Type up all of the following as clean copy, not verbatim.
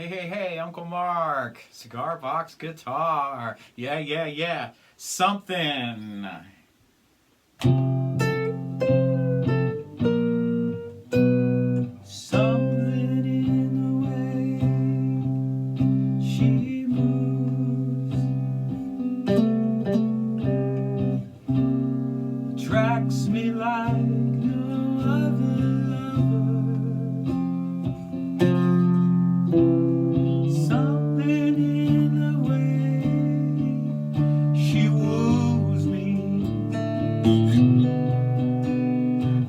Hey, Uncle Mark. Cigar Box Guitar. Yeah. Something. Something in the way she moves attracts me like no other lover. Something in the way she woos me.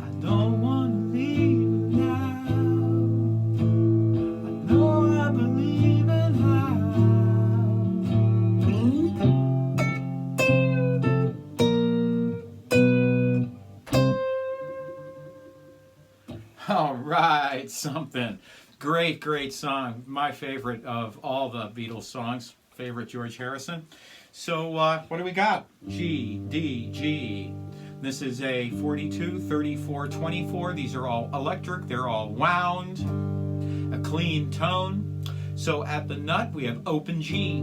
I don't want to leave her now. I know I believe in how. All right, something. Great song. My favorite of all the Beatles songs. Favorite George Harrison. So what do we got? G, D, G. This is a 42, 34, 24. These are all electric. They're all wound. A clean tone. So at the nut we have open G.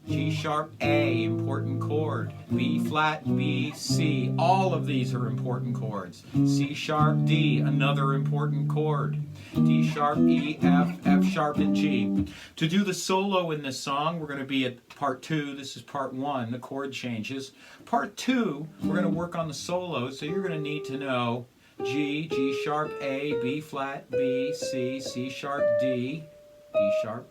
G sharp A, important chord. B flat, B, C. All of these are important chords. C sharp, D, another important chord. D sharp, E, F, F sharp, and G. To do the solo in this song, we're going to be at part 2. This is part 1, the chord changes. Part 2, we're going to work on the solo, so you're going to need to know G, G sharp, A, B flat, B, C, C sharp, D, D sharp,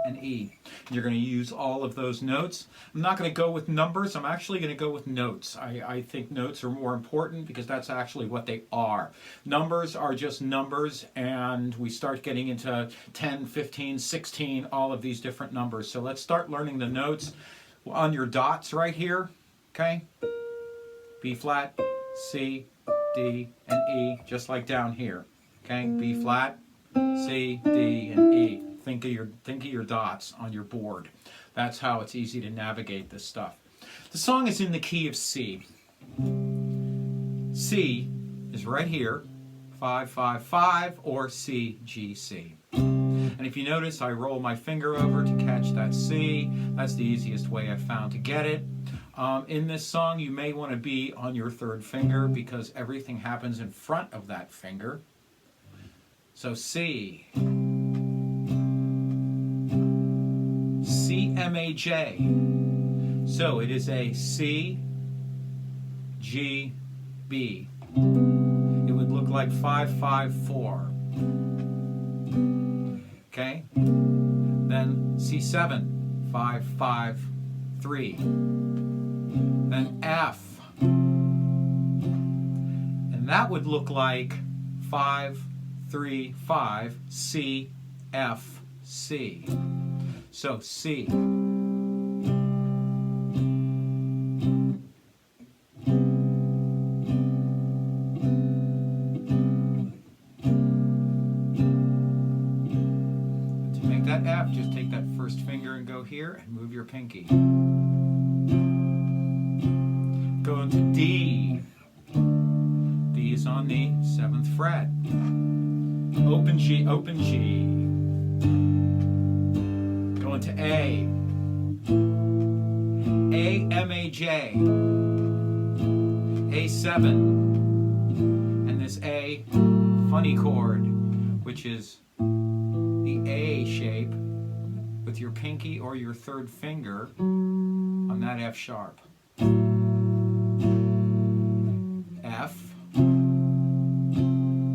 and E. You're going to use all of those notes. I'm not going to go with numbers. I'm actually going to go with notes. I think notes are more important because that's actually what they are. Numbers are just numbers, and we start getting into 10, 15, 16, all of these different numbers. So let's start learning the notes on your dots right here. Okay? B flat, C, D, and E, just like down here. Okay? B flat, C, D, and E. Think of your dots on your board. That's how it's easy to navigate this stuff. The song is in the key of C. C is right here, 5-5-5, or C, G, C. And if you notice, I roll my finger over to catch that C. That's the easiest way I've found to get it. In this song, you may want to be on your third finger because everything happens in front of that finger. So C. C, M, A, J. So it is a C, G, B. It would look like 5-5-4. Okay? Then C7, 5-5-3. Then F. And that would look like 5-3-5, C, F, C. So C. To make that F, just take that first finger and go here and move your pinky. Go into D. D is on the 7th fret. Open G, open G. To A, M, A, J, A7, and this A funny chord, which is the A shape with your pinky or your third finger on that F sharp. F,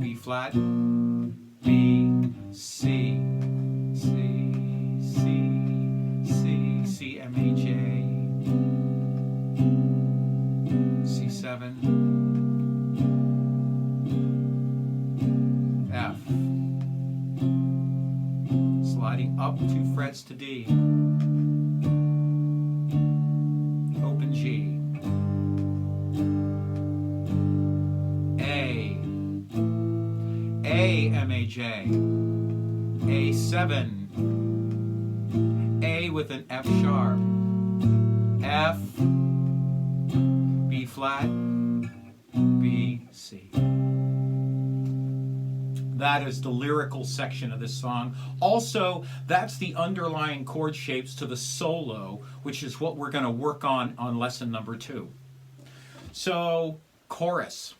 B flat, B, C, C, C, M, A, J, C7, F. Sliding up 2 frets to D. Open G. A, M, A, J, A7, A with an F sharp, F, B flat, B, C. That is the lyrical section of this song. Also, that's the underlying chord shapes to the solo, which is what we're going to work on lesson number 2. So, chorus.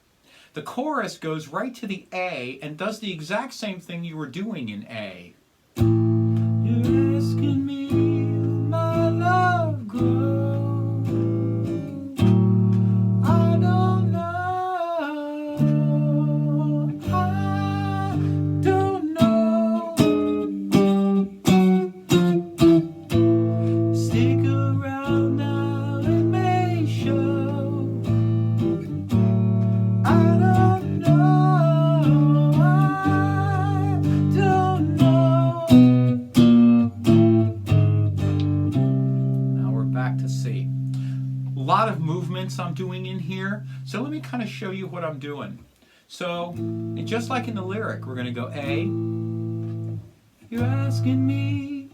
The chorus goes right to the A and does the exact same thing you were doing in A. You're asking me, will my love grow? I don't know. I don't know. Stick around now, it may show. I don't know. I don't know. Now we're back to C. A lot of movements I'm doing in here, so let me kind of show you what I'm doing. So, just like in the lyric, we're going to go A. You're asking me.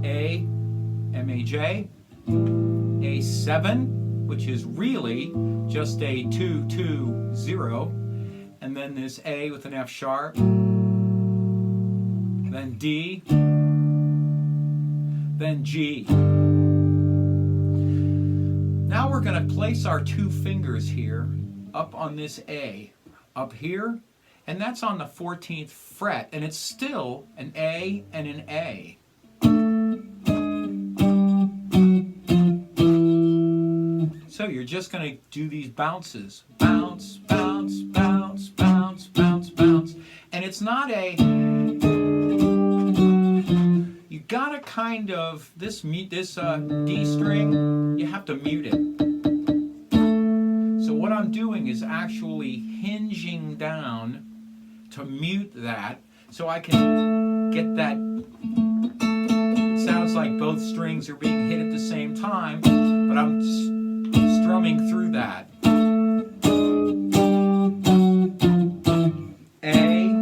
A, M-A-J, A7, which is really just a 2-2-0, and then this A with an F sharp, then D, then G. Now we're going to place our 2 fingers here up on this A, up here, and that's on the 14th fret, and it's still an A and an A. So you're just going to do these bounces. Bounce, bounce, bounce, bounce, bounce, bounce. And it's not a... You gotta kind of... This D string, you have to mute it. So what I'm doing is actually hinging down to mute that so I can get that... It sounds like both strings are being hit at the same time, but I'm strumming through that. A,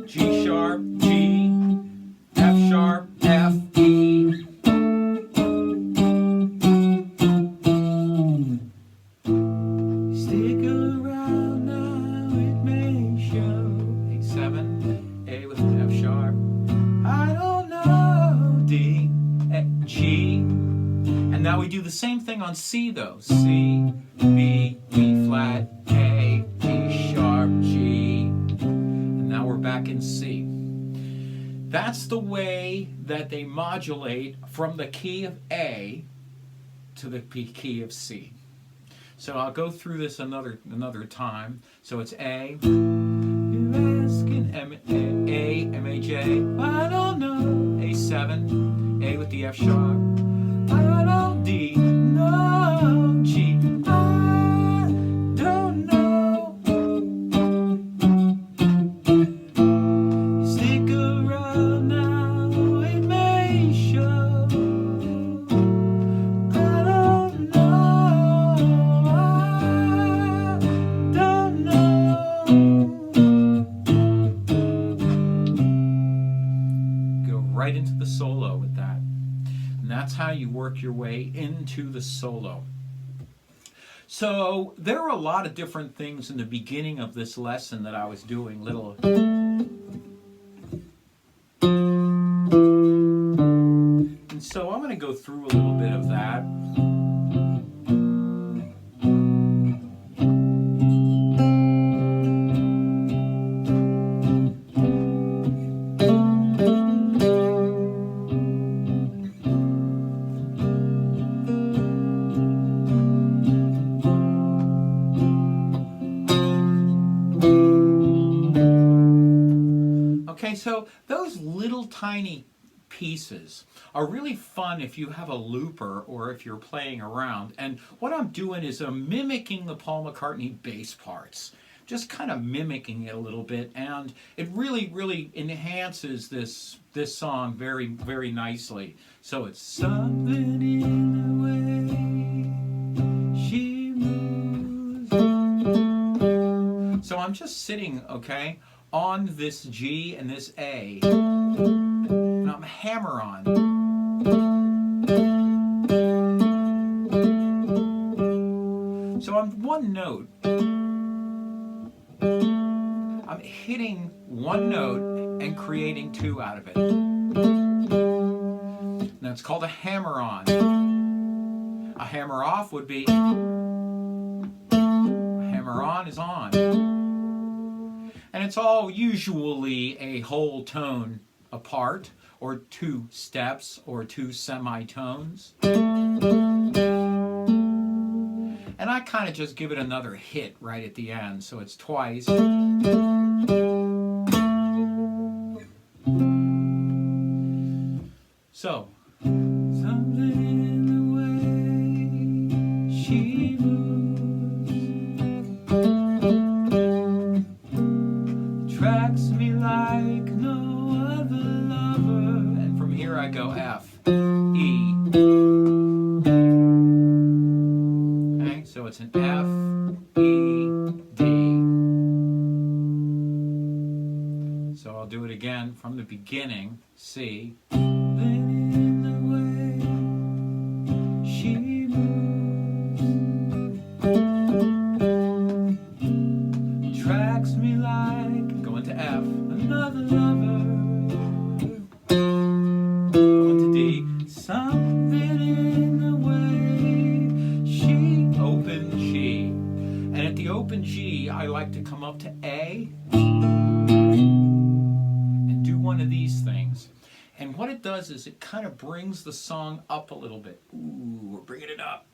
G sharp, G, F sharp, F, E. Stick around now, it may show. A7, A with an F sharp. I don't know. D, G. And now we do the same thing on C though. C, B, B flat, A, G sharp, G. And now we're back in C. That's the way that they modulate from the key of A to the key of C. So I'll go through this another time. So it's A. You're asking A, M-A-J. I don't know. A7, A with the F sharp. I don't D, no G, I don't know. Stick around now, it may show. I don't know, I don't know. Go right into the solo with that. And that's how you work your way into the solo. So there are a lot of different things in the beginning of this lesson that I was doing, little... And so I'm going to go through a little bit of that. Okay, so those little tiny pieces are really fun if you have a looper or if you're playing around. And what I'm doing is I'm mimicking the Paul McCartney bass parts, just kind of mimicking it a little bit, and it really, really enhances this song very, very nicely. So it's something in the way she moves. So I'm just sitting, okay, on this G and this A, and I'm hammer on. So on one note, I'm I'm hitting one note and creating two out of it. Now it's called a hammer on. A hammer off would be, a hammer on is on. And it's all usually a whole tone apart, or two steps, or two semitones. And I kind of just give it another hit right at the end, so it's twice. So, something in the way she moves attracts me like no other lover. And from here I go F, E. Okay, so it's an F, E, D. So I'll do it again from the beginning, C. Tracks me like, going to F, another lover. Going to D, something in the way she, open G. And at the open G, I like to come up to A and do one of these things. And what it does is it kind of brings the song up a little bit. Ooh, we're bringing it up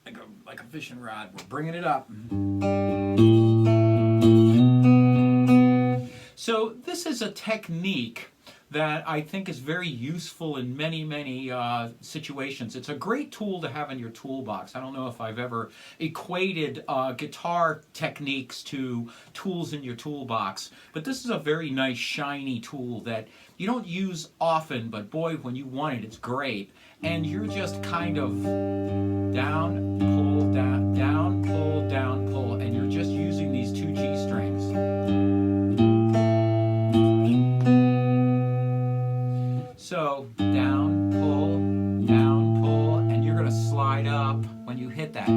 like a fishing rod. We're bringing it up. So this is a technique that I think is very useful in many, many situations. It's a great tool to have in your toolbox. I don't know if I've ever equated guitar techniques to tools in your toolbox, but this is a very nice shiny tool that you don't use often, but boy, when you want it, it's great. And you're just kind of down, pull, down, down, pull, down, pull, and you're just using these two G strings. So down, pull, and you're going to slide up when you hit that.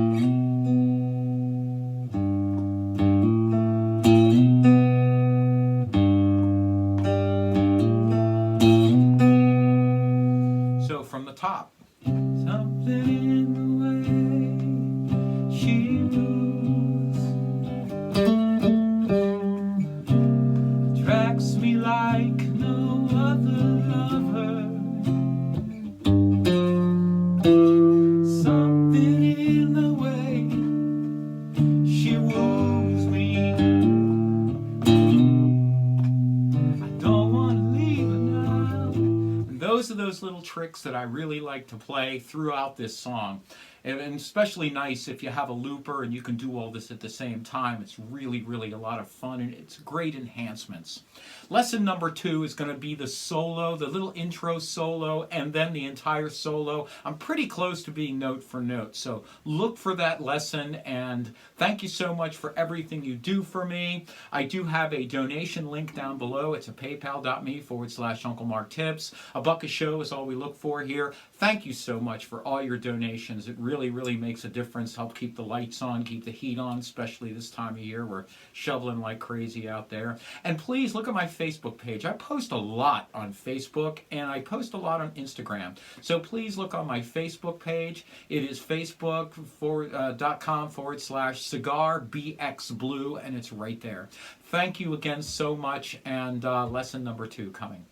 So from the top. Something in the way she moves attracts me like no other lover. Something in the way she woos me. I don't want to leave her now. And those are those little tricks that I really like to play throughout this song. And especially nice if you have a looper and you can do all this at the same time. It's really, really a lot of fun, and it's great enhancements. Lesson number 2 is going to be the solo, the little intro solo, and then the entire solo. I'm pretty close to being note for note, so look for that lesson, and thank you so much for everything you do for me. I do have a donation link down below. It's a paypal.me/Uncle Mark Tips. $1 a show is all we look for here. Thank you so much for all your donations. It really, really makes a difference. Help keep the lights on, keep the heat on, especially this time of year. We're shoveling like crazy out there. And please look at my Facebook page. I post a lot on Facebook, and I post a lot on Instagram. So please look on my Facebook page. It is facebook.com/CigarBXBlue, and it's right there. Thank you again so much, and lesson number 2 coming.